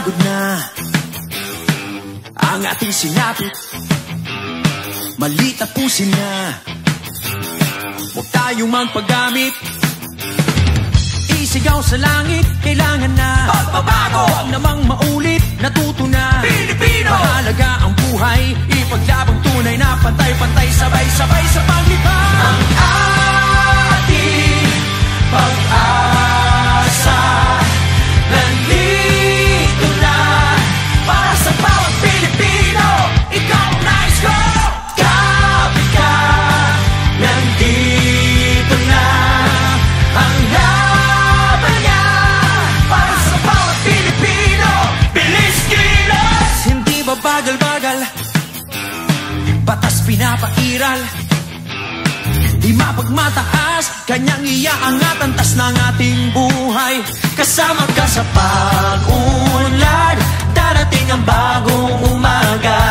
pagod na ang ating sinapit, maliit na pusin na. Huwag tayong magpagamit, isigaw sa langit, kailangan na pagbabago. Huwag namang maulit, natuto na Pilipino. Mahalaga ang buhay, ipaglabang tunay na pantay-pantay, sabay-sabay sa paglipa. Ang ating pag-asa nandito na para sa bawat Pilipino. Ikaw ang nais ko, kapit ka, nandito na ang laban niya para sa bawat Pilipino. Bilis kilos, hindi ba bagal-bagal, batas pinapairal, di mapagmataas, kanyang iaangat ang tas ng ating buhay. Kasama ka sa pag-unlad, darating ang bagong umaga.